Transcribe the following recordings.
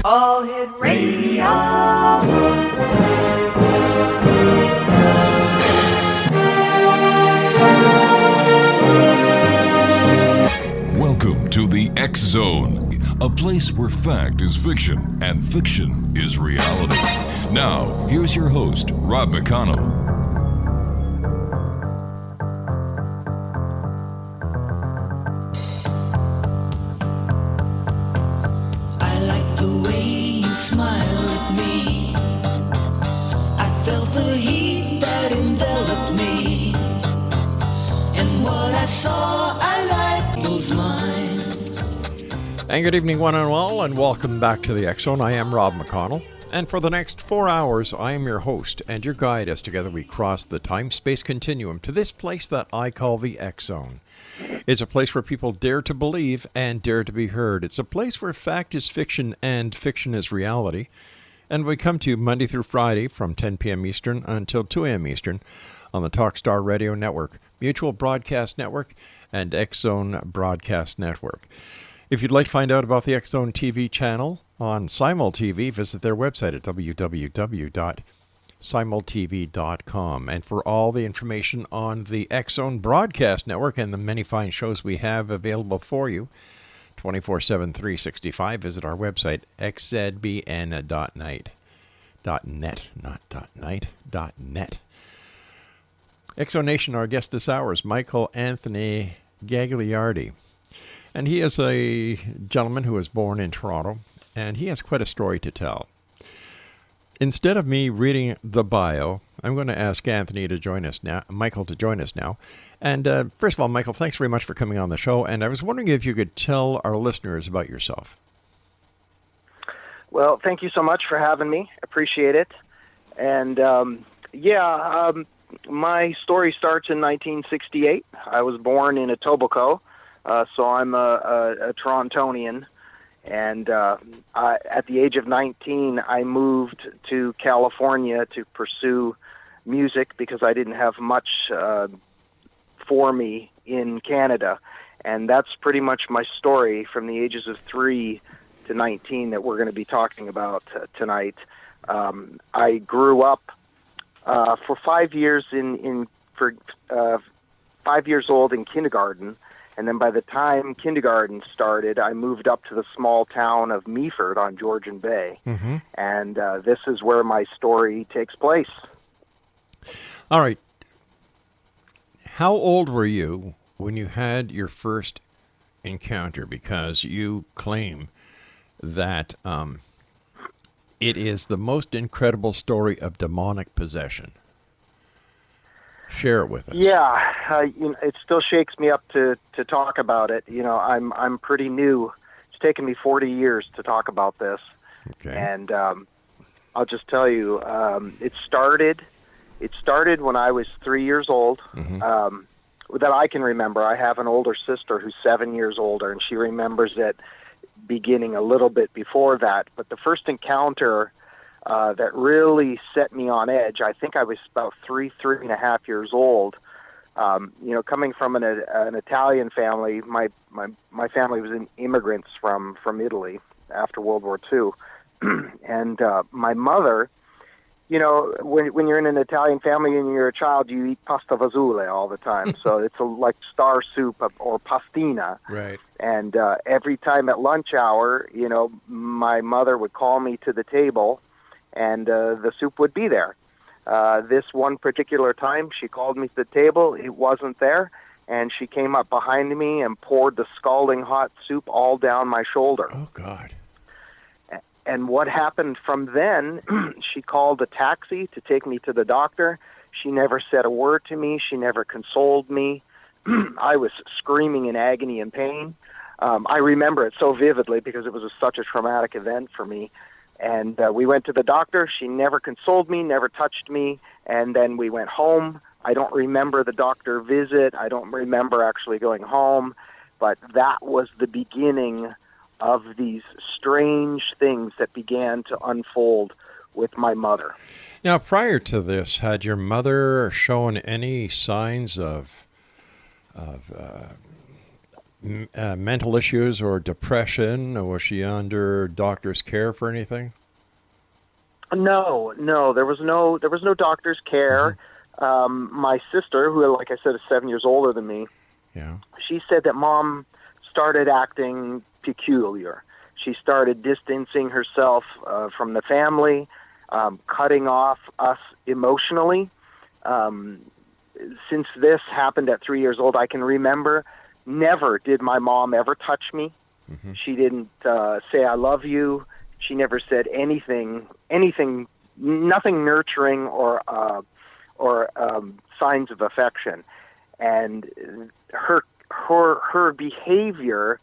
All Hit Radio. Welcome to the X Zone, a place where fact is fiction and fiction is reality. Now, here's your host, Rob McConnell. I like the way you smile at me. I felt the heat that enveloped me. And what I saw, I like those minds. And good evening, one and all, and welcome back to the X Zone. I am Rob McConnell, and for the next 4 hours, I am your host and your guide as together we cross the time-space continuum to this place that I call the X Zone. It's a place where people dare to believe and dare to be heard. It's a place where fact is fiction and fiction is reality. And we come to you Monday through Friday from 10 p.m. Eastern until 2 a.m. Eastern on the Talkstar Radio Network, Mutual Broadcast Network, and X Zone Broadcast Network. If you'd like to find out about the X Zone TV channel on SimulTV, visit their website at www.simultv.com. And for all the information on the X Zone Broadcast Network and the many fine shows we have available for you, 24/7, 365, visit our website, xzbn.net. .net. X Zone Nation, our guest this hour is Michael Anthony Gagliardi. And he is a gentleman who was born in Toronto, and he has quite a story to tell. Instead of me reading the bio, I'm going to ask Michael to join us now. And first of all, Michael, thanks very much for coming on the show. And I was wondering if you could tell our listeners about yourself. Well, thank you so much for having me. Appreciate it. And my story starts in 1968. I was born in Etobicoke. So I'm a Torontonian, and at the age of 19, I moved to California to pursue music because I didn't have much for me in Canada, and that's pretty much my story from the ages of 3 to 19 that we're going to be talking about tonight. I grew up for 5 years 5 years old in kindergarten. And then by the time kindergarten started, I moved up to the small town of Meaford on Georgian Bay. Mm-hmm. And this is where my story takes place. All right. How old were you when you had your first encounter? Because you claim that it is the most incredible story of demonic possession. Share it with us. Yeah, it still shakes me up to talk about it. You know, I'm pretty new. It's taken me 40 years to talk about this. Okay. And I'll just tell you, it started when I was 3 years old. Mm-hmm. That I can remember. I have an older sister who's 7 years older, and she remembers it beginning a little bit before that. But the first encounter that really set me on edge, I think I was about three and a half years old. Coming from an Italian family, my family was immigrants from Italy after World War II. And my mother, when you're in an Italian family and you're a child, you eat pasta fagioli all the time. So it's like star soup or pastina. Right. And every time at lunch hour, my mother would call me to the table, and the soup would be there. This one particular time, she called me to the table. It wasn't there, and she came up behind me and poured the scalding hot soup all down my shoulder. Oh, God. And what happened from then, she called a taxi to take me to the doctor. She never said a word to me. She never consoled me. I was screaming in agony and pain. I remember it so vividly because it was such a traumatic event for me. And we went to the doctor. She never consoled me, never touched me. And then we went home. I don't remember the doctor visit. I don't remember actually going home. But that was the beginning of these strange things that began to unfold with my mother. Now, prior to this, had your mother shown any signs of mental issues or depression? Or was she under doctor's care for anything? No, there was no doctor's care. My sister, who, like I said, is 7 years older than me, she said that Mom started acting peculiar. She started distancing herself from the family, cutting off us emotionally. Since this happened at 3 years old, I can remember never did my mom ever touch me. She didn't say I love you. She never said anything, nothing nurturing or signs of affection. And her behavior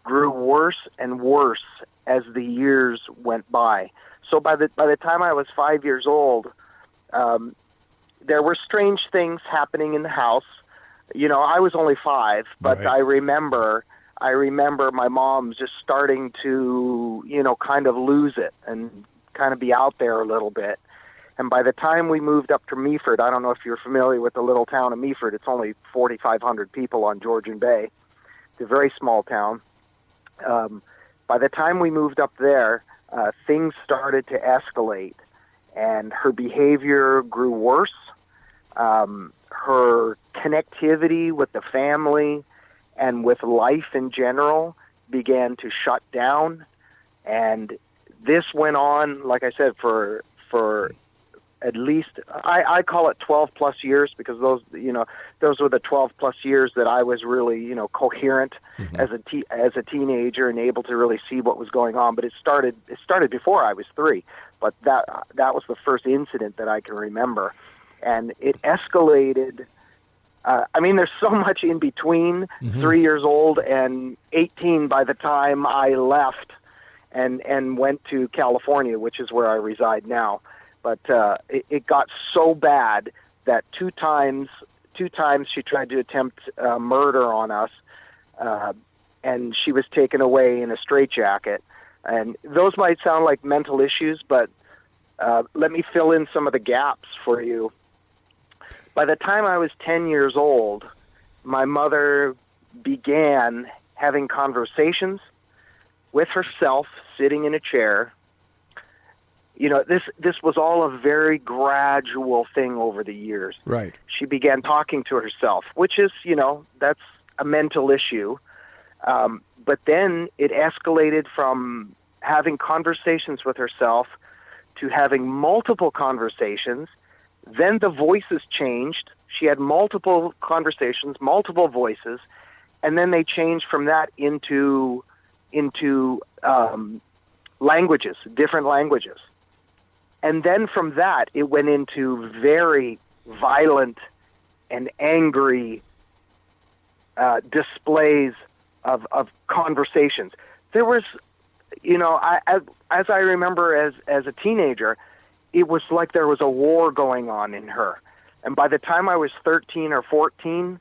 grew worse and worse as the years went by. So by the time I was 5 years old, there were strange things happening in the house. You know, I was only 5, but Right. I remember my mom just starting to, kind of lose it and kind of be out there a little bit. And by the time we moved up to Meaford, I don't know if you're familiar with the little town of Meaford. It's only 4,500 people on Georgian Bay. It's a very small town. By the time we moved up there, things started to escalate, and her behavior grew worse. Her connectivity with the family and with life in general began to shut down. And this went on, like I said, for at least, I call it 12 plus years, because those were the 12 plus years that I was really, coherent as a teenager and able to really see what was going on. But it started before I was 3, but that was the first incident that I can remember. And it escalated. There's so much in between 3 years old and 18 by the time I left and went to California, which is where I reside now. But it got so bad that two times she tried to attempt murder on us, and she was taken away in a straitjacket. And those might sound like mental issues, but let me fill in some of the gaps for you. By the time I was 10 years old, my mother began having conversations with herself, sitting in a chair. This was all a very gradual thing over the years. Right. She began talking to herself, which is, that's a mental issue. But then it escalated from having conversations with herself to having multiple conversations. Then the voices changed. She had multiple conversations, multiple voices, and then they changed from that into languages, different languages. And then from that, it went into very violent and angry displays of conversations. There was, as I remember as a teenager, it was like there was a war going on in her. And by the time I was 13 or 14,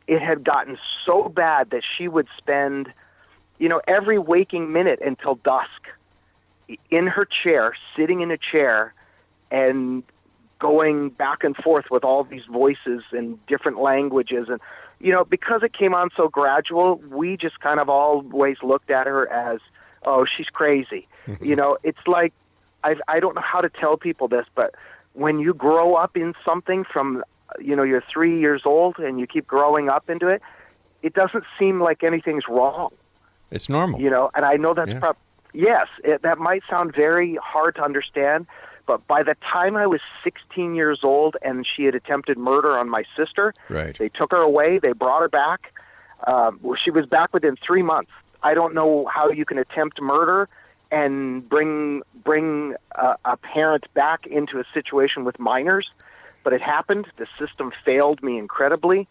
it had gotten so bad that she would spend, every waking minute until dusk in her chair, sitting in a chair, and going back and forth with all these voices in different languages. And, because it came on so gradual, we just kind of always looked at her as, oh, she's crazy. It's like, I don't know how to tell people this, but when you grow up in something from, you're 3 years old and you keep growing up into it, it doesn't seem like anything's wrong. It's normal. And I know that's yes, that might sound very hard to understand, but by the time I was 16 years old and she had attempted murder on my sister, right. They took her away, they brought her back. She was back within 3 months. I don't know how you can attempt murder and bring a parent back into a situation with minors, but it happened. The system failed me incredibly.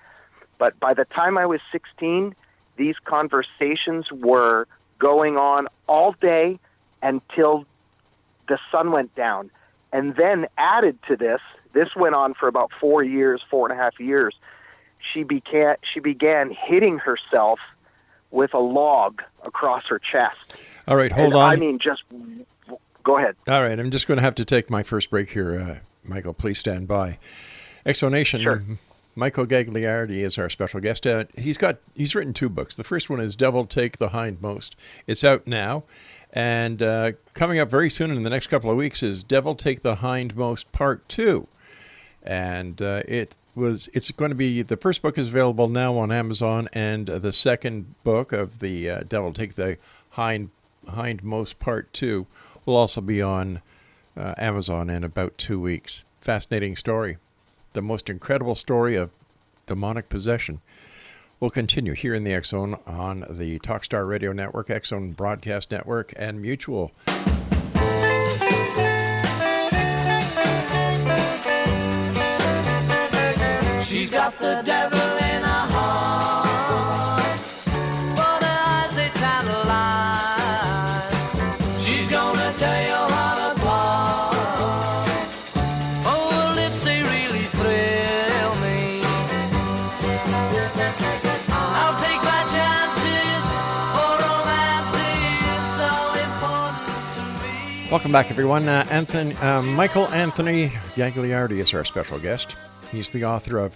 But by the time I was 16, these conversations were going on all day until the sun went down. And then added to this went on for about 4 years, 4.5 years. She began hitting herself with a log across her chest. All right, hold on. Just go aheed. All right, I'm just going to have to take my first break here. Michael, please stand by. Exonation, Sure. Michael Gagliardi is our special guest. He's written 2 books. The first one is Devil Take the Hindmost. It's out now. And coming up very soon in the next couple of weeks is Devil Take the Hindmost Part 2. And it's going to be, the first book is available now on Amazon, and the second book of the Devil Take the Hindmost Part 2 will also be on Amazon in about 2 weeks. Fascinating story. The most incredible story of demonic possession. We'll continue here in the X Zone on the Talkstar Radio Network, X Zone Broadcast Network, and Mutual. She's got the devil in her heart, but her eyes they tantalize. She's gonna tear your heart apart. Oh, her lips they really thrill me. I'll take my chances, for romance is so important to me. Welcome back, everyone. Michael Anthony Gagliardi is our special guest. He's the author of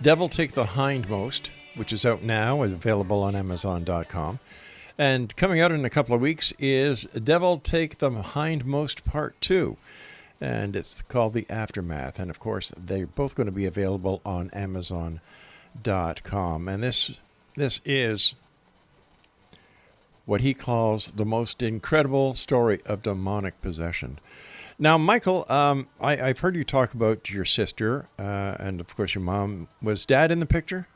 Devil Take the Hindmost, which is out now, available on Amazon.com. And coming out in a couple of weeks is Devil Take the Hindmost Part 2. And it's called The Aftermath. And, of course, they're both going to be available on Amazon.com. And this is what he calls the most incredible story of demonic possession. Now, Michael, I've heard you talk about your sister and, of course, your mom. Was Dad in the picture?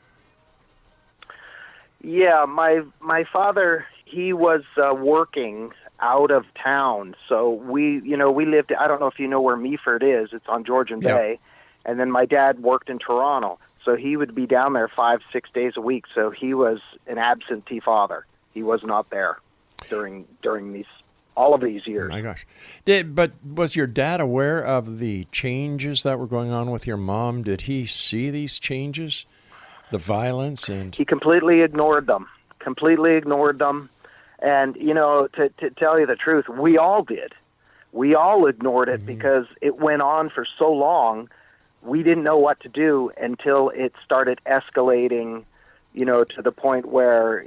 Yeah, my father, he was working out of town, so we lived. I don't know if you know where Meaford is. It's on Georgian Bay, and then my dad worked in Toronto, so he would be down there 5-6 days a week. So he was an absentee father. He was not there during all of these years. Oh my gosh. But was your dad aware of the changes that were going on with your mom? Did he see these changes, the violence? And he completely ignored them. And, to tell you the truth, we all did. We all ignored it because it went on for so long, we didn't know what to do until it started escalating, to the point where,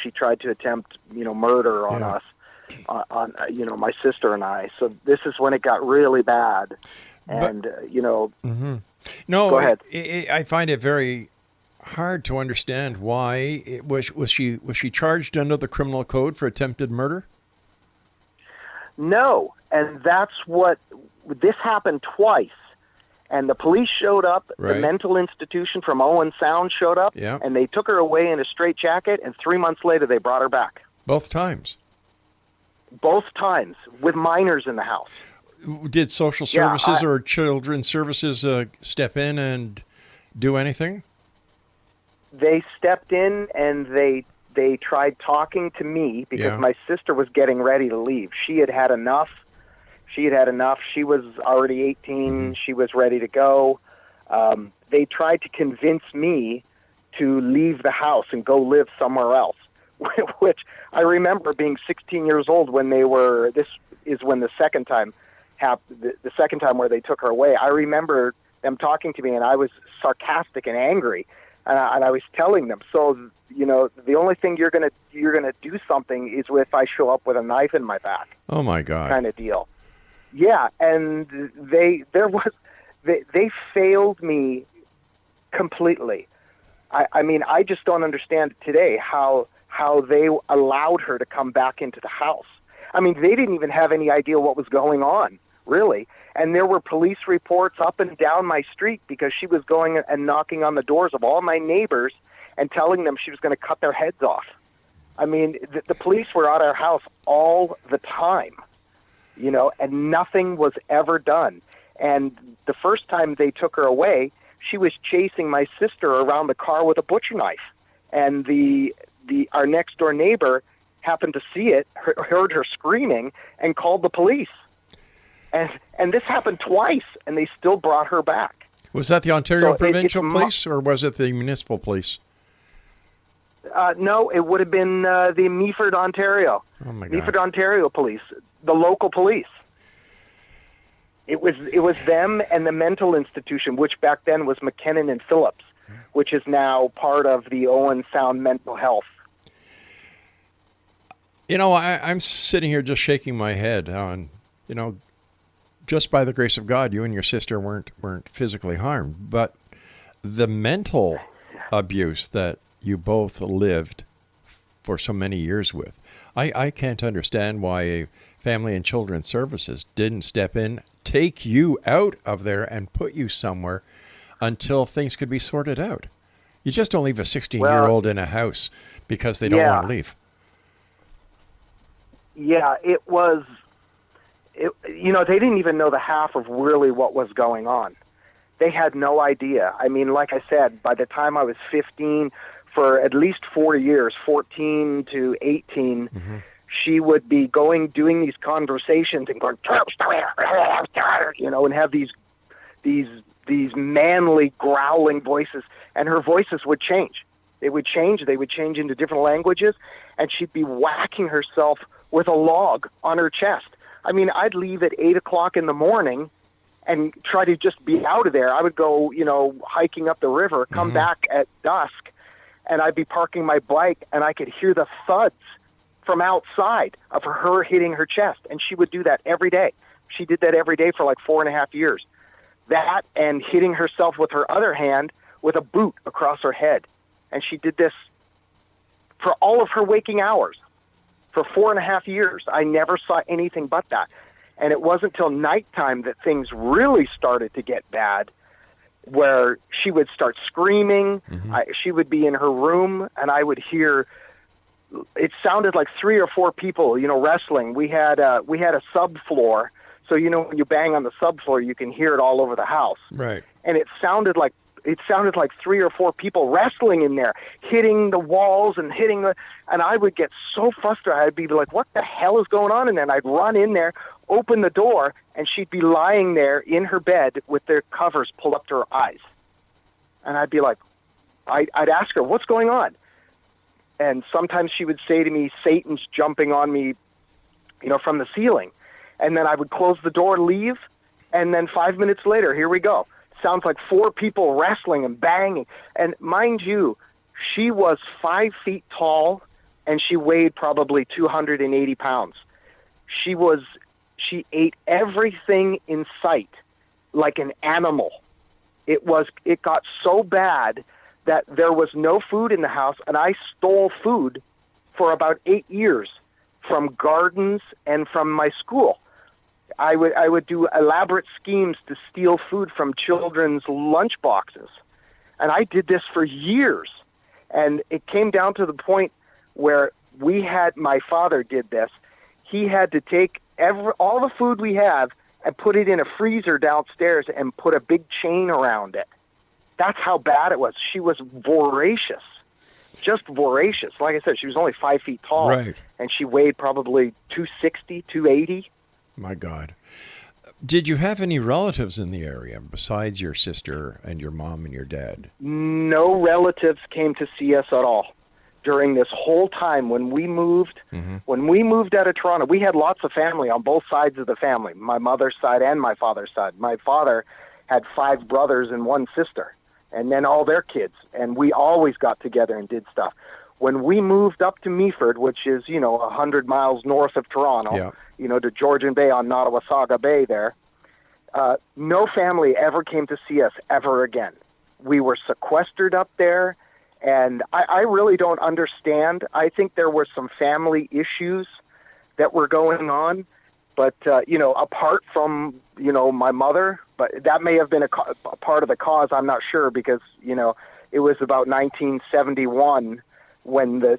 she tried to attempt, murder on us. On my sister and I. So this is when it got really bad, and No, go ahead. I find it very hard to understand why was she charged under the criminal code for attempted murder? No, and that's what this happened twice. And the police showed up, right. The mental institution from Owen Sound showed up, and they took her away in a straitjacket, and 3 months later they brought her back. Both times? Both times, with minors in the house. Did social services or children's services step in and do anything? They stepped in and they tried talking to me because my sister was getting ready to leave. She had had enough. She was already 18. She was ready to go. They tried to convince me to leave the house and go live somewhere else, which I remember being 16 years old when they were, this is when the second time happened, the second time where they took her away. I remember them talking to me, and I was sarcastic and angry, and I was telling them, so, the only thing you're gonna do something is if I show up with a knife in my back. Oh my God. Kind of deal. Yeah, and they failed me completely. I mean, I just don't understand today how they allowed her to come back into the house. I mean, they didn't even have any idea what was going on, really. And there were police reports up and down my street because she was going and knocking on the doors of all my neighbors and telling them she was going to cut their heads off. I mean, the police were at our house all the time, and nothing was ever done. And the first time they took her away, she was chasing my sister around the car with a butcher knife. And our next door neighbor happened to see it, heard her screaming, and called the police. And this happened twice, and they still brought her back. Was that the Ontario Provincial Police, or was it the municipal police? No, it would have been the Meaford, Ontario. Oh my God. Meaford, Ontario police, the local police. It was them and the mental institution, which back then was McKinnon and Phillips. which is now part of the Owen Sound Mental Health. You know, I'm sitting here just shaking my head on, you know, just by the grace of God, you and your sister weren't physically harmed, but the mental abuse that you both lived for so many years with. I can't understand why Family and Children's Services didn't step in, take you out of there and put you somewhere until things could be sorted out. You just don't leave a 16-year-old in a house because they don't want to leave. Yeah, it was, you know, they didn't even know the half of really what was going on. They had no idea. I mean, like I said, by the time I was 15, for at least 4 years, 14 to 18, she would be doing these conversations and going, you know, and have these manly growling voices, and her voices would change. They would change into different languages, and she'd be whacking herself with a log on her chest. I mean, I'd leave at 8 o'clock in the morning and try to just be out of there. I would go, you know, hiking up the river, come back at dusk, and I'd be parking my bike, and I could hear the thuds from outside of her hitting her chest. And she would do that every day. She did that every day for like 4.5 years. That and hitting herself with her other hand with a boot across her head. And she did this for all of her waking hours. For 4.5 years, I never saw anything but that. And it wasn't till nighttime that things really started to get bad, where she would start screaming. She would be in her room, and I would hear, it sounded like 3 or 4 people, you know, wrestling. We had a subfloor, so, you know, when you bang on the subfloor, you can hear it all over the house. Right. And it sounded like 3 or 4 people wrestling in there, hitting the walls and and I would get so frustrated. I'd be like, what the hell is going on? And then I'd run in there, open the door, and she'd be lying there in her bed with their covers pulled up to her eyes. And I'd be like, I'd ask her, what's going on? And sometimes she would say to me, Satan's jumping on me, you know, from the ceiling. And then I would close the door, leave, and then 5 minutes later, here we go. Sounds like 4 people wrestling and banging. And mind you, she was 5 feet tall, and she weighed probably 280 pounds. She ate everything in sight like an animal. It got so bad that there was no food in the house, and I stole food for about 8 years from gardens and from my school. I would do elaborate schemes to steal food from children's lunch boxes. And I did this for years. And it came down to the point where my father did this. He had to take all the food we have and put it in a freezer downstairs and put a big chain around it. That's how bad it was. She was voracious, just voracious. Like I said, she was only 5 feet tall, right, and she weighed probably 260, 280. My God. Did you have any relatives in the area besides your sister and your mom and your dad? No relatives came to see us at all during this whole time when we moved. When we moved out of Toronto, we had lots of family on both sides of the family, my mother's side and my father's side. My father had 5 brothers and 1 sister, and then all their kids, and we always got together and did stuff. When we moved up to Meaford, which is, 100 miles north of Toronto, to Georgian Bay on Nottawasaga Bay there, no family ever came to see us ever again. We were sequestered up there, and I really don't understand. I think there were some family issues that were going on, but, apart from, my mother, but that may have been a part of the cause, I'm not sure, because, it was about 1971 when the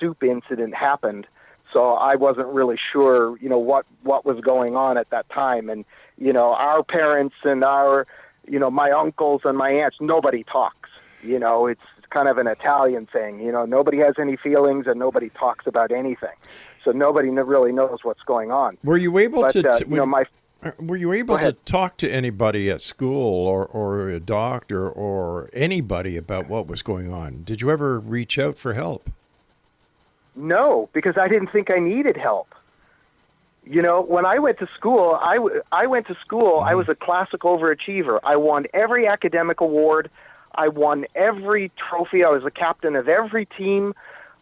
soup incident happened. So I wasn't really sure, what was going on at that time. And, our parents and my uncles and my aunts, nobody talks. It's kind of an Italian thing. Nobody has any feelings and nobody talks about anything. So nobody really knows what's going on. Were you able Were you able to talk to anybody at school or a doctor or anybody about what was going on? Did you ever reach out for help? No, because I didn't think I needed help. When I went to school, I was a classic overachiever. I won every academic award. I won every trophy. I was the captain of every team.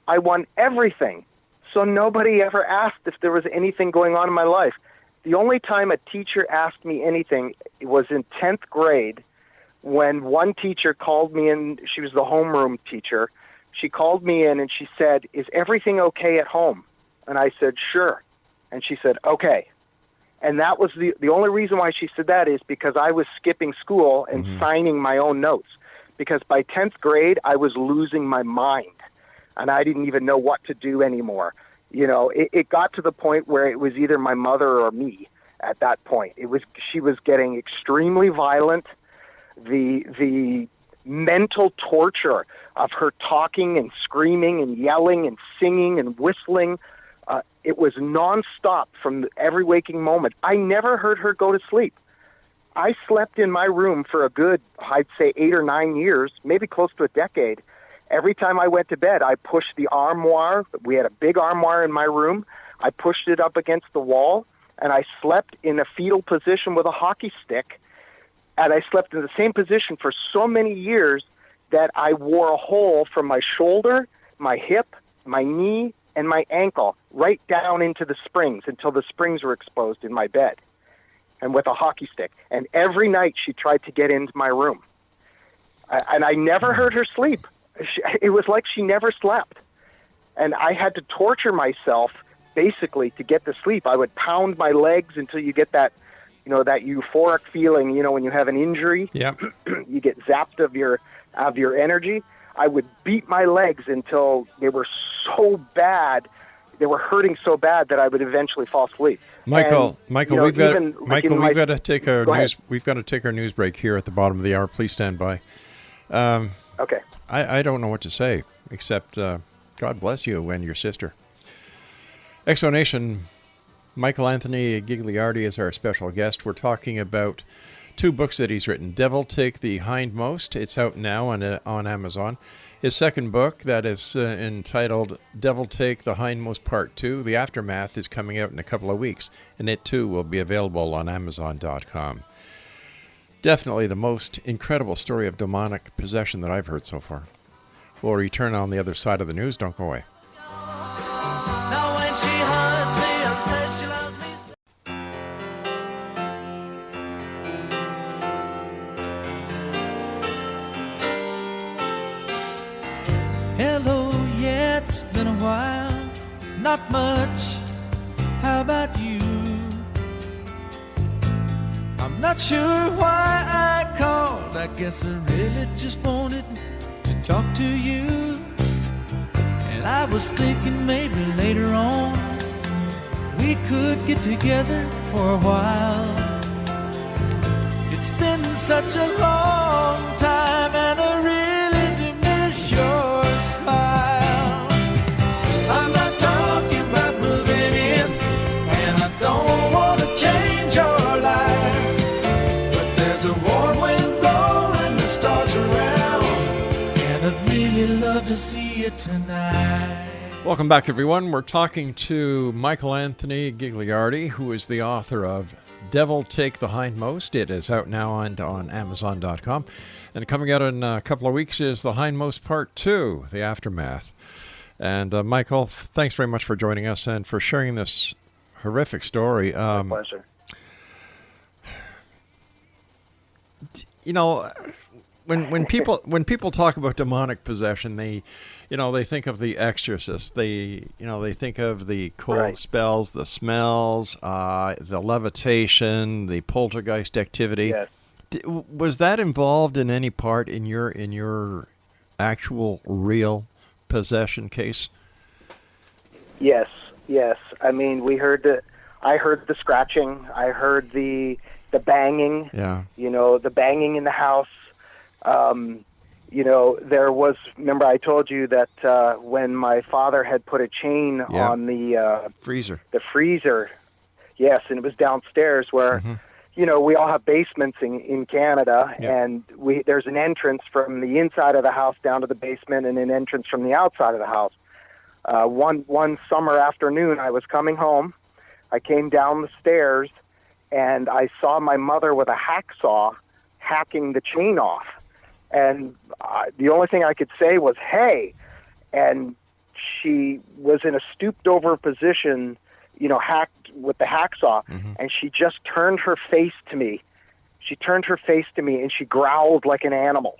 I won everything. So nobody ever asked if there was anything going on in my life. The only time a teacher asked me anything was in 10th grade when one teacher called me in. She was the homeroom teacher. She called me in and she said, "Is everything okay at home?" And I said, "Sure." And she said, "Okay." And that was the only reason why she said that is because I was skipping school and signing my own notes. Because by 10th grade, I was losing my mind. And I didn't even know what to do anymore. You know, it got to the point where it was either my mother or me at that point. She was getting extremely violent. The mental torture of her talking and screaming and yelling and singing and whistling, it was nonstop from every waking moment. I never heard her go to sleep. I slept in my room for a good, I'd say 8 or 9 years, maybe close to a decade. Every time I went to bed, I pushed the armoire. We had a big armoire in my room. I pushed it up against the wall, and I slept in a fetal position with a hockey stick. And I slept in the same position for so many years that I wore a hole from my shoulder, my hip, my knee, and my ankle right down into the springs until the springs were exposed in my bed, and with a hockey stick. And every night she tried to get into my room. And I never heard her sleep. It was like she never slept. And I had to torture myself, basically, to get to sleep. I would pound my legs until you get that, you know, that euphoric feeling, you know, when you have an injury. Yep. You get zapped of your energy. I would beat my legs until they were so bad, they were hurting so bad that I would eventually fall asleep. Michael, you know, we've got to take our news break here at the bottom of the hour. Please stand by. Okay. I don't know what to say except God bless you and your sister. Exonation, Michael Anthony Gagliardi is our special guest. We're talking about 2 books that he's written. Devil Take the Hindmost. It's out now on Amazon. His second book, that is entitled Devil Take the Hindmost Part 2, The Aftermath, is coming out in a couple of weeks, and it too will be available on Amazon.com. Definitely the most incredible story of demonic possession that I've heard so far. We'll return on the other side of the news. Don't go away. Now when she hugs me and says she loves me so. Hello, yeah, it's been a while. Not much. How about you? I'm not sure why I called. I guess I really just wanted to talk to you. And I was thinking maybe later on we could get together for a while. It's been such a long time and I really do miss your smile. I'm not talking about moving in, and I don't want to change your life, but there's a warm wind blowing the stars around, and I'd really love to see you tonight. Welcome back, everyone. We're talking to Michael Anthony Gagliardi, who is the author of Devil Take the Hindmost. It is out now on Amazon.com. And coming out in a couple of weeks is The Hindmost Part 2, The Aftermath. And Michael, thanks very much for joining us and for sharing this horrific story. My pleasure. You know, when people talk about demonic possession, they think of The Exorcist. They think of the cold spells, the smells, the levitation, the poltergeist activity. Yes. Was that involved in any part in your actual real possession case? Yes. I mean, I heard the scratching. I heard the banging. Yeah. You know, the banging in the house. You know, there was, remember I told you that when my father had put a chain on the freezer. The freezer, yes, and it was downstairs where, you know, we all have basements in Canada, and there's an entrance from the inside of the house down to the basement and an entrance from the outside of the house. One summer afternoon, I was coming home. I came down the stairs, and I saw my mother with a hacksaw hacking the chain off. And the only thing I could say was, hey. And she was in a stooped over position, hacked with the hacksaw, and she just turned her face to me. She turned her face to me, and she growled like an animal.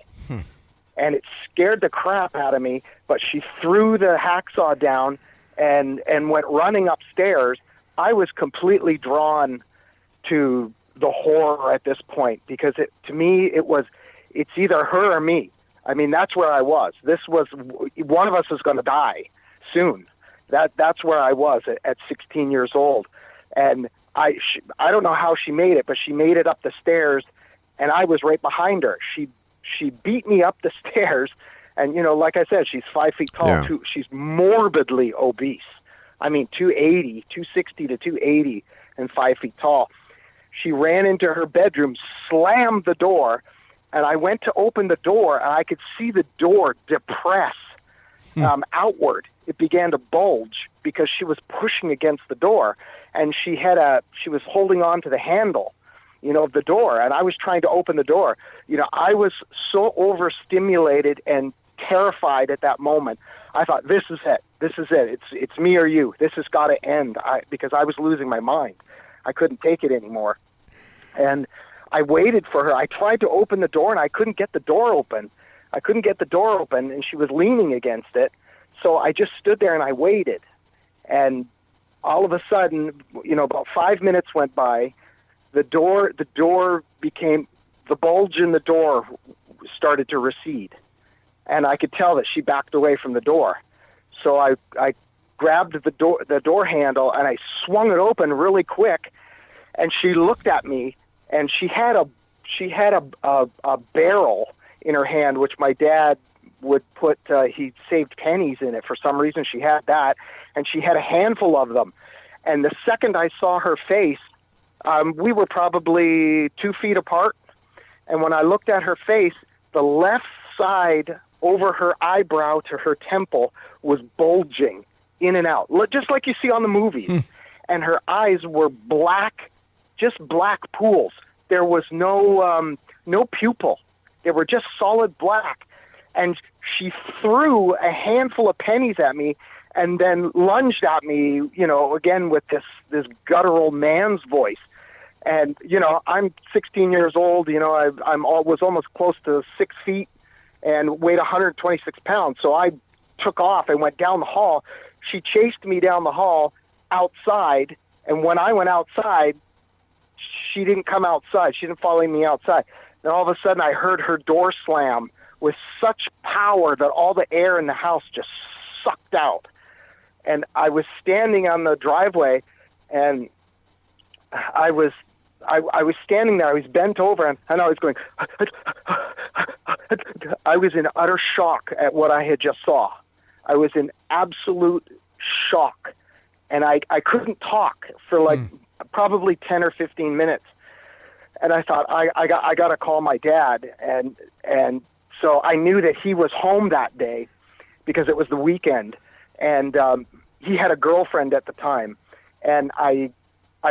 And it scared the crap out of me, but she threw the hacksaw down and went running upstairs. I was completely drawn to the horror at this point, because to me, it's either her or me. I mean, that's where I was. One of us is going to die soon. That's where I was at 16 years old. And I don't know how she made it, but she made it up the stairs, and I was right behind her. She beat me up the stairs, and, like I said, she's 5 feet tall. Yeah. She's morbidly obese. I mean, 260 to 280 and 5 feet tall. She ran into her bedroom, slammed the door, and I went to open the door, and I could see the door depress outward. It began to bulge because she was pushing against the door, and she was holding on to the handle, of the door, and I was trying to open the door. I was so overstimulated and terrified at that moment. I thought, this is it. This is it. It's me or you. This has got to end, because I was losing my mind. I couldn't take it anymore. And I waited for her. I tried to open the door, and I couldn't get the door open. And she was leaning against it. So I just stood there and I waited. And all of a sudden, about 5 minutes went by. The bulge in the door started to recede. And I could tell that she backed away from the door. So I grabbed the door handle, and I swung it open really quick. And she looked at me, and she had a barrel in her hand, which my dad would put, he saved pennies in it. For some reason, she had that, and she had a handful of them. And the second I saw her face, we were probably 2 feet apart. And when I looked at her face, the left side over her eyebrow to her temple was bulging in and out, just like you see on the movies. And her eyes were black, just black pools. There was no pupil. They were just solid black. And she threw a handful of pennies at me, and then lunged at me, again with this guttural man's voice. And, I'm 16 years old, was almost close to 6 feet and weighed 126 pounds. So I took off and went down the hall. She chased me down the hall outside. And when I went outside, she didn't come outside. She didn't follow me outside. Then all of a sudden I heard her door slam with such power that all the air in the house just sucked out. And I was standing on the driveway, and I was standing there. I was bent over, and I was going. I was in utter shock at what I had just saw. I was in absolute shock, and I couldn't talk for probably 10 or 15 minutes. And I thought I got to call my dad, and so I knew that he was home that day because it was the weekend, and he had a girlfriend at the time, and I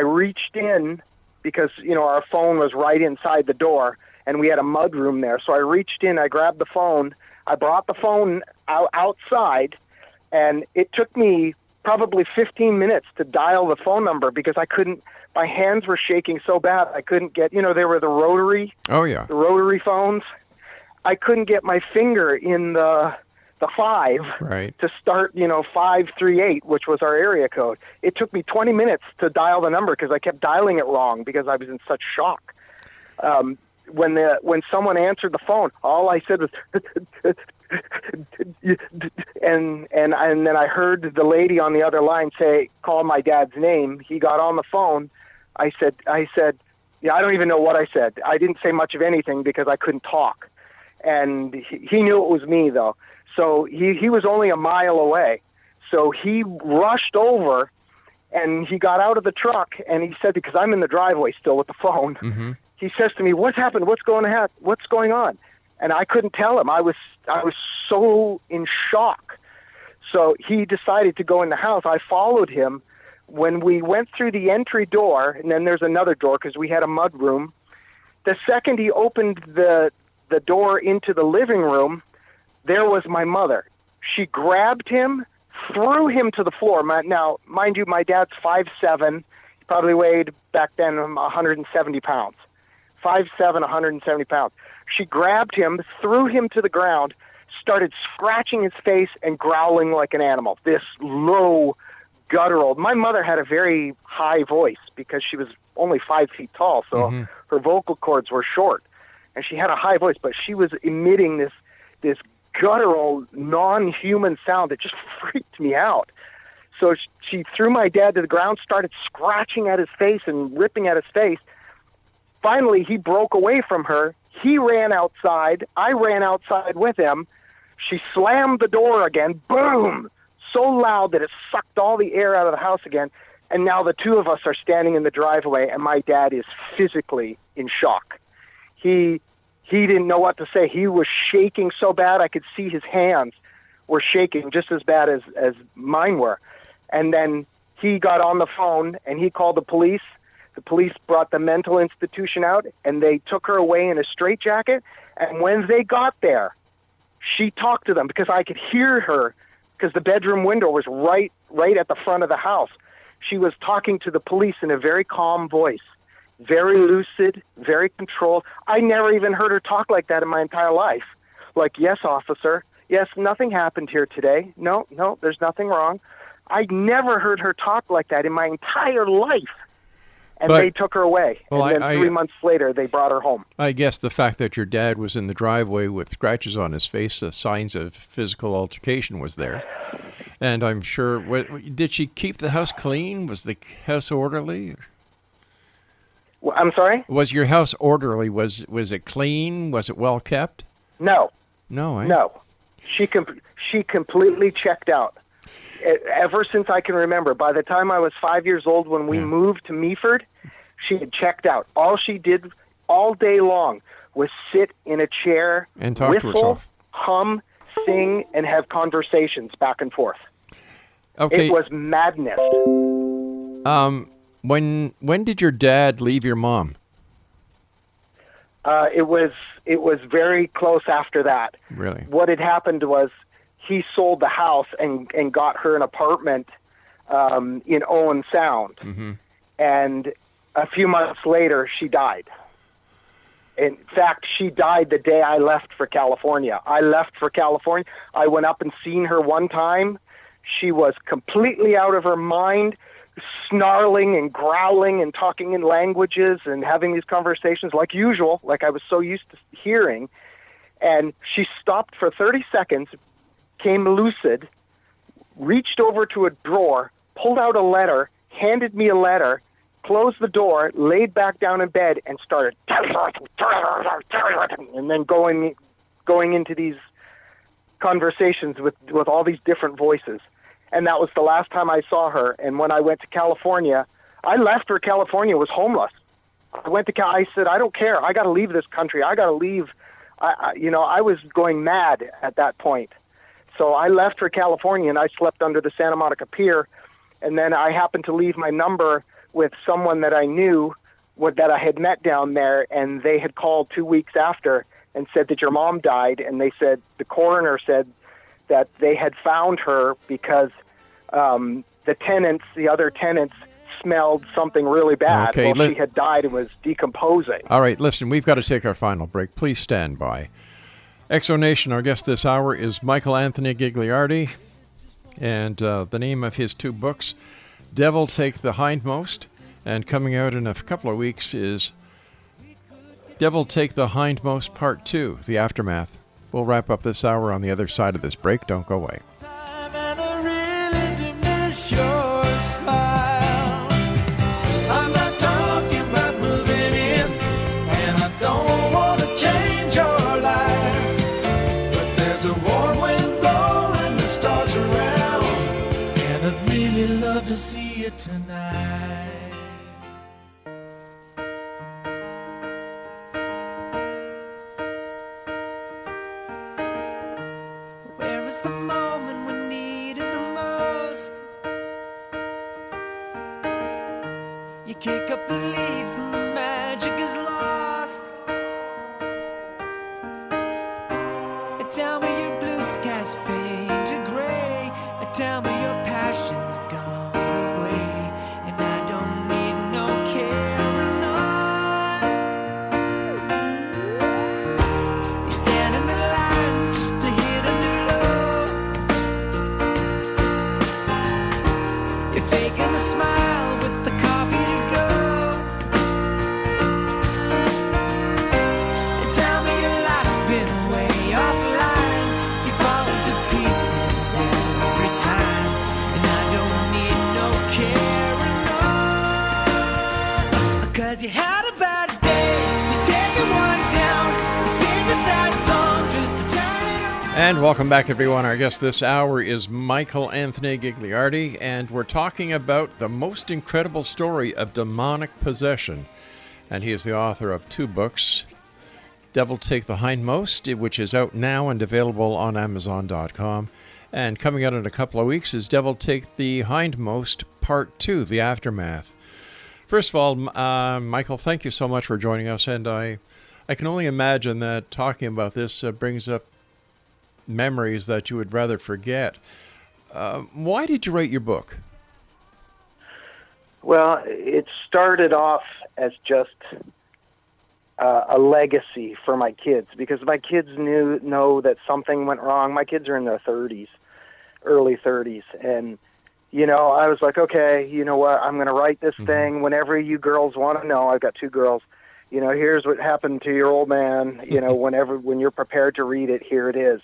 reached in because our phone was right inside the door, and we had a mudroom there. So I reached in, I grabbed the phone, I brought the phone outside, and it took me probably 15 minutes to dial the phone number because I couldn't. My hands were shaking so bad I couldn't get. There were the rotary. Oh yeah. The rotary phones. I couldn't get my finger in the 5 right. to start, 538, which was our area code. It took me 20 minutes to dial the number because I kept dialing it wrong because I was in such shock. When someone answered the phone, all I said was, and then I heard the lady on the other line say, call my dad's name. He got on the phone. I said, yeah, I don't even know what I said. I didn't say much of anything because I couldn't talk. And he knew it was me, though. So he was only a mile away. So he rushed over, and he got out of the truck, and he said, because I'm in the driveway still with the phone, he says to me, what's happened? What's going on? And I couldn't tell him. I was so in shock. So he decided to go in the house. I followed him. When we went through the entry door, and then there's another door because we had a mud room, the second he opened the the door into the living room, there was my mother. She grabbed him, threw him to the floor. Now, mind you, my dad's 5'7". He probably weighed back then 170 pounds. 5'7", 170 pounds. She grabbed him, threw him to the ground, started scratching his face and growling like an animal. This low, guttural. My mother had a very high voice because she was only 5 feet tall, so her vocal cords were short. And she had a high voice, but she was emitting this guttural, non-human sound that just freaked me out. So she threw my dad to the ground, started scratching at his face and ripping at his face. Finally, he broke away from her. He ran outside. I ran outside with him. She slammed the door again. Boom! So loud that it sucked all the air out of the house again. And now the two of us are standing in the driveway, and my dad is physically in shock. He didn't know what to say. He was shaking so bad I could see his hands were shaking just as bad as mine were. And then he got on the phone, and he called the police. The police brought the mental institution out, and they took her away in a straitjacket. And when they got there, she talked to them because I could hear her because the bedroom window was right at the front of the house. She was talking to the police in a very calm voice, very lucid, very controlled. I never even heard her talk like that in my entire life. Like, yes, officer. Yes, nothing happened here today. No, there's nothing wrong. I never heard her talk like that in my entire life. And they took her away. Well, and then 3 months later, they brought her home. I guess the fact that your dad was in the driveway with scratches on his face, the signs of physical altercation was there. And I'm sure, did she keep the house clean? Was the house orderly? Well, I'm sorry? Was your house orderly? Was it clean? Was it well kept? No. No, eh? No. She completely checked out. Ever since I can remember, by the time I was 5 years old when we moved to Meaford, she had checked out. All she did all day long was sit in a chair, and talk whistle, to herself, hum, sing, and have conversations back and forth. Okay. It was madness. When did your dad leave your mom? It was very close after that. Really? What had happened was he sold the house and got her an apartment in Owen Sound. Mm-hmm. And a few months later, she died. In fact, she died the day I left for California. I left for California. I went up and seen her one time. She was completely out of her mind, snarling and growling and talking in languages and having these conversations like usual, like I was so used to hearing. And she stopped for 30 seconds, came lucid, reached over to a drawer, pulled out a letter, handed me a letter, closed the door, laid back down in bed, and started and then going into these conversations with all these different voices. And that was the last time I saw her. And when I went to California, I left for California, was homeless. I went to I said, I don't care. I got to leave this country. I got to leave. I was going mad at that point. So I left for California, and I slept under the Santa Monica Pier. And then I happened to leave my number with someone that I knew, that I had met down there, and they had called 2 weeks after and said that your mom died. And they said, the coroner said that they had found her because the other tenants, smelled something really bad. Okay, she had died and was decomposing. All right, listen, we've got to take our final break. Please stand by. Exonation, our guest this hour is Michael Anthony Gagliardi, and the name of his two books, Devil Take the Hindmost, and coming out in a couple of weeks is Devil Take the Hindmost Part 2, The Aftermath. We'll wrap up this hour on the other side of this break. Don't go away. See you tonight. Where is the moment we need it the most? You kick up the leaves and the magic is lost. You're faking a smile with the coffee to go. And tell me your life's been way offline. You fall into pieces every time. And I don't need no care, no. 'Cause you had a bad day, you're taking one down. You sing a sad song just to turn it around. And welcome back, everyone. Our guest this hour is Michael Anthony Gagliardi, and we're talking about the most incredible story of demonic possession. And he is the author of 2 books, Devil Take the Hindmost, which is out now and available on Amazon.com. And coming out in a couple of weeks is Devil Take the Hindmost Part 2, The Aftermath. First of all, Michael, thank you so much for joining us. And I can only imagine that talking about this brings up memories that you would rather forget. Why did you write your book? Well, it started off as just a legacy for my kids, because my kids know that something went wrong. My kids are in their 30s, early 30s, and I was like, okay, you know what? I'm going to write this thing. Whenever you girls want to know, I've got 2 girls. Here's what happened to your old man. When you're prepared to read it, here it is.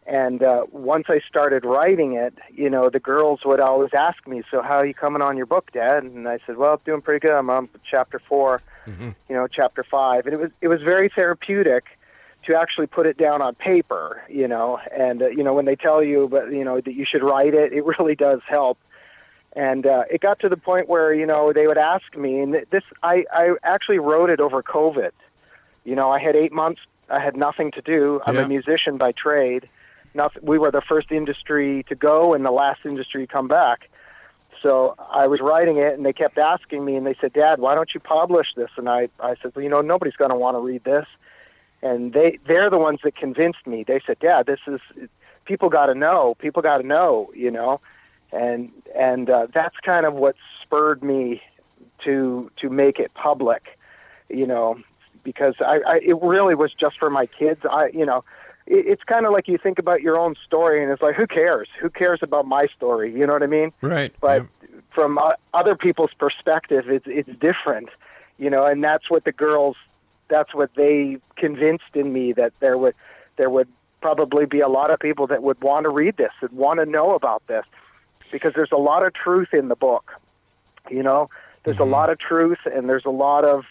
And once I started writing it, the girls would always ask me, so how are you coming on your book, Dad? And I said, well, I'm doing pretty good. I'm on chapter 4, chapter 5. And it was very therapeutic to actually put it down on paper, and, when they tell you, that you should write it, it really does help. And it got to the point where, they would ask me, and I actually wrote it over COVID. I had 8 months, I had nothing to do. I'm a musician by trade. We were the first industry to go and the last industry to come back. So I was writing it, and they kept asking me, and they said, Dad, why don't you publish this? And I said, well, nobody's going to want to read this. And they're the ones that convinced me. They said, Dad, people got to know. People got to know, And that's kind of what spurred me to make it public, because it really was just for my kids. It's kind of like you think about your own story, and it's like, who cares? Who cares about my story? You know what I mean? Right. But from other people's perspective, it's different, and that's what that's what they convinced in me, that there would probably be a lot of people that would want to read this, that want to know about this, because there's a lot of truth in the book. There's a lot of truth, and there's a lot of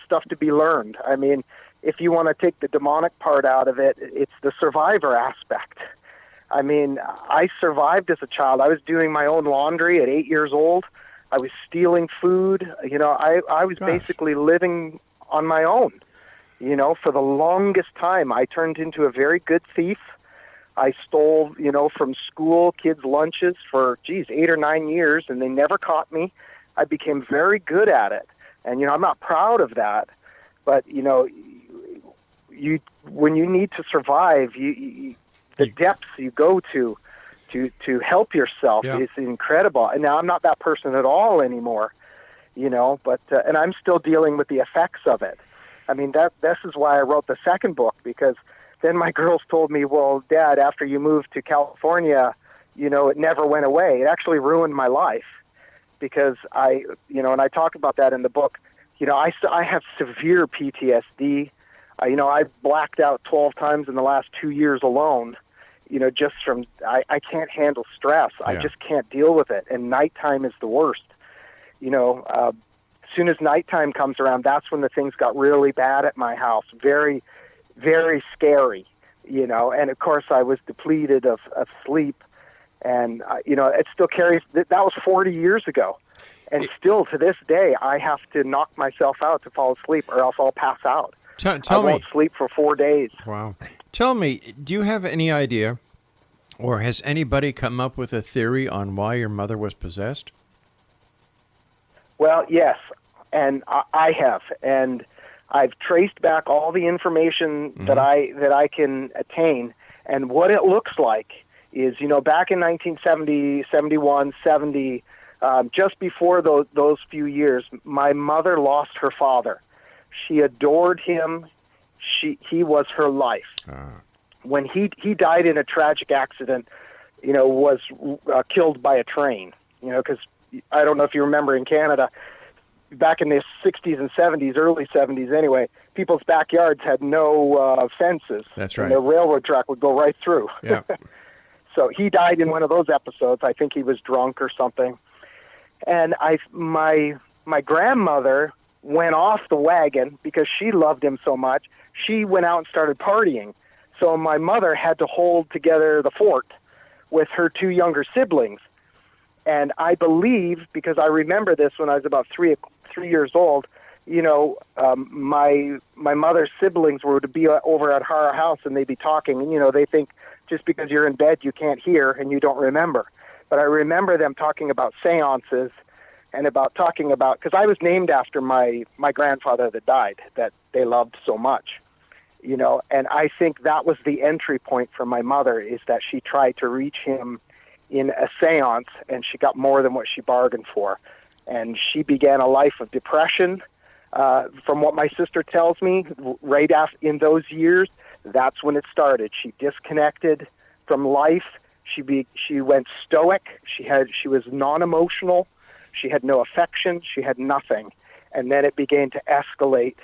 stuff to be learned. I mean, if you want to take the demonic part out of it, it's the survivor aspect. I mean, I survived as a child. I was doing my own laundry at 8 years old. I was stealing food. I was basically living on my own. For the longest time, I turned into a very good thief. I stole, from school kids' lunches for, 8 or 9 years, and they never caught me. I became very good at it. And, I'm not proud of that. But, when you need to survive, the depths you go to help yourself is incredible. And now I'm not that person at all anymore, but and I'm still dealing with the effects of it. I mean, this is why I wrote the second book, because then my girls told me, well, Dad, after you moved to California, it never went away. It actually ruined my life, because and I talk about that in the book. I have severe PTSD. I blacked out 12 times in the last 2 years alone, just from, I can't handle stress. Yeah. I just can't deal with it. And nighttime is the worst. As soon as nighttime comes around, that's when the things got really bad at my house. Very, very scary, and of course I was depleted of sleep. And, it still carries, that was 40 years ago. And still to this day, I have to knock myself out to fall asleep, or else I'll pass out. I won't sleep for 4 days. Wow. Tell me, do you have any idea, or has anybody come up with a theory on why your mother was possessed? Well, yes, and I have, and I've traced back all the information that I can attain, and what it looks like is, back in 1970, 71, 70, just before those few years, my mother lost her father. She adored him. He was her life. When he died in a tragic accident, was killed by a train. Because I don't know if you remember in Canada, back in the 60s and 70s, early 70s anyway, people's backyards had no fences. That's right. And the railroad track would go right through. Yeah. So he died in one of those episodes. I think he was drunk or something. And my grandmother went off the wagon because she loved him so much. She went out and started partying. So my mother had to hold together the fort with her two younger siblings. And I believe, because I remember this when I was about three years old, my mother's siblings were to be over at our house and they'd be talking. And, they think just because you're in bed you can't hear and you don't remember. But I remember them talking about seances and because I was named after my grandfather that died, that they loved so much. And I think that was the entry point for my mother, is that she tried to reach him in a seance, and she got more than what she bargained for. And she began a life of depression. From what my sister tells me, right after, in those years, that's when it started. She disconnected from life. She went stoic. She was non-emotional. She had no affection. She had nothing. And then it began to escalate.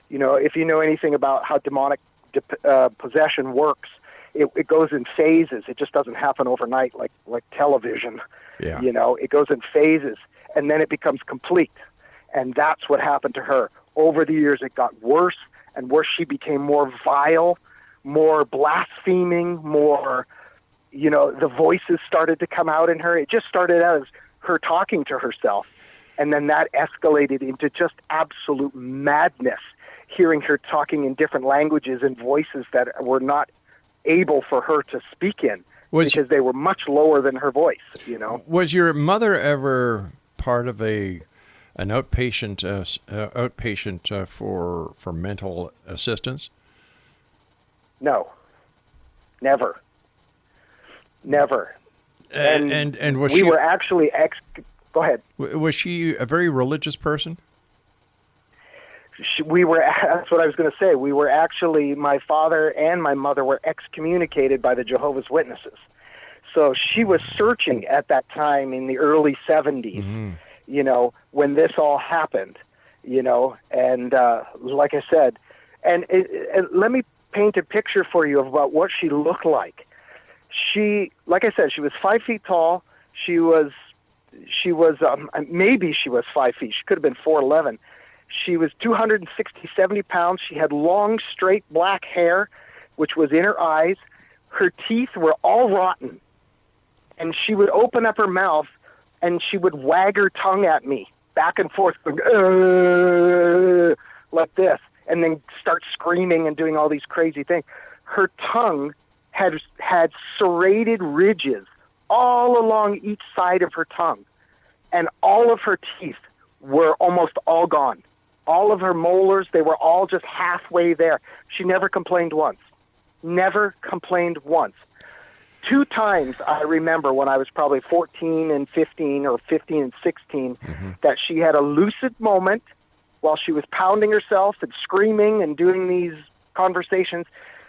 If you know anything about how demonic possession works, it goes in phases. It just doesn't happen overnight like television. Yeah. It goes in phases, and then it becomes complete. And that's what happened to her. Over the years, it got worse and worse. She became more vile, more blaspheming, more, the voices started to come out in her. It just started out as her talking to herself. And then that escalated into just absolute madness, hearing her talking in different languages and voices that were not able for her to speak in because they were much lower than her voice, Was your mother ever part of an outpatient for mental assistance? No, never. And was we she? were actually Go ahead. Was she a very religious person? That's what I was going to say. We were actually, my father and my mother were excommunicated by the Jehovah's Witnesses. So she was searching at that time in the early 70s, when this all happened, and like I said, and let me paint a picture for you about what she looked like. Like I said, she was 5 feet tall. She was maybe she was 5 feet. She could have been 4'11". She was 70 pounds. She had long, straight black hair, which was in her eyes. Her teeth were all rotten. And she would open up her mouth, and she would wag her tongue at me, back and forth, like this, and then start screaming and doing all these crazy things. Her tongue had serrated ridges all along each side of her tongue, and all of her teeth were almost all gone. All of her molars, they were all just halfway there. She never complained once. Never complained once. 2 times I remember when I was probably 14 and 15 or 15 and 16 that she had a lucid moment while she was pounding herself and screaming and doing these conversations.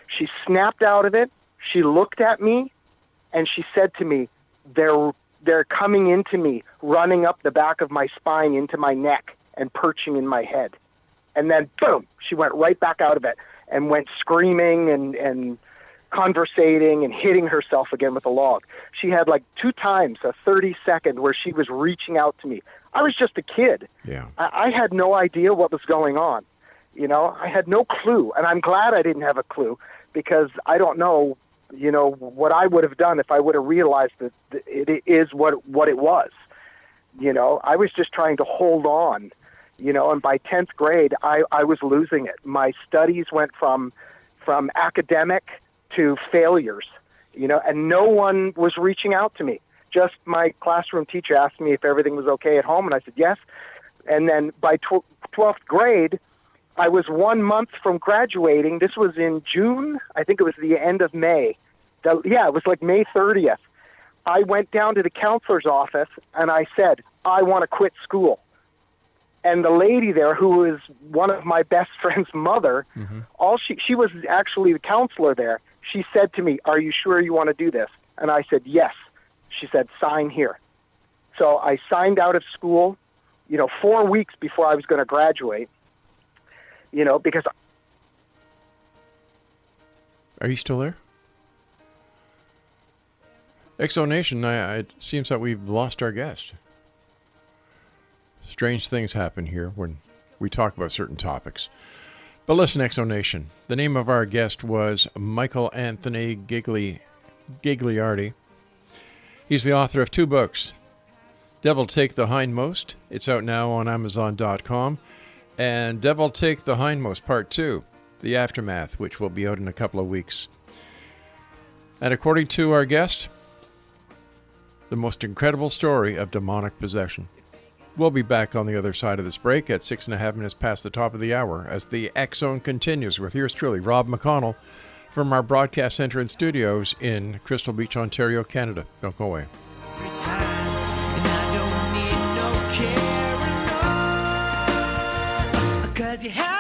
She snapped out of it. She looked at me and she said to me, they're coming into me, running up the back of my spine into my neck and perching in my head. And then, boom, she went right back out of it and went screaming and conversating and hitting herself again with a log. She had like 2 times a 30-second where she was reaching out to me. I was just a kid. Yeah. I had no idea what was going on. I had no clue. And I'm glad I didn't have a clue, because I don't know, what I would have done if I would have realized that it is what it was. I was just trying to hold on, and by 10th grade, I was losing it. My studies went from academic to failures, and no one was reaching out to me. Just my classroom teacher asked me if everything was okay at home, and I said yes. And then by 12th grade, I was 1 month from graduating. This was in June. I think it was the end of May. It was like May 30th. I went down to the counselor's office, and I said, I want to quit school. And the lady there, who is one of my best friend's mother, she was actually the counselor there. She said to me, are you sure you want to do this? And I said, yes. She said, sign here. So I signed out of school, 4 weeks before I was going to graduate, because... Are you still there? Exonation, it seems that we've lost our guest. Strange things happen here when we talk about certain topics. But listen, Exonation, the name of our guest was Michael Anthony Gagliardi. He's the author of 2 books. Devil Take the Hindmost, it's out now on Amazon.com, and Devil Take the Hindmost Part 2, The Aftermath, which will be out in a couple of weeks. And according to our guest, the most incredible story of demonic possession. We'll be back on the other side of this break at 6.5 minutes past the top of the hour as the X Zone continues with yours truly, Rob McConnell, from our broadcast center and studios in Crystal Beach, Ontario, Canada. Don't go away. Every time, and I don't need no care at all, 'cause you have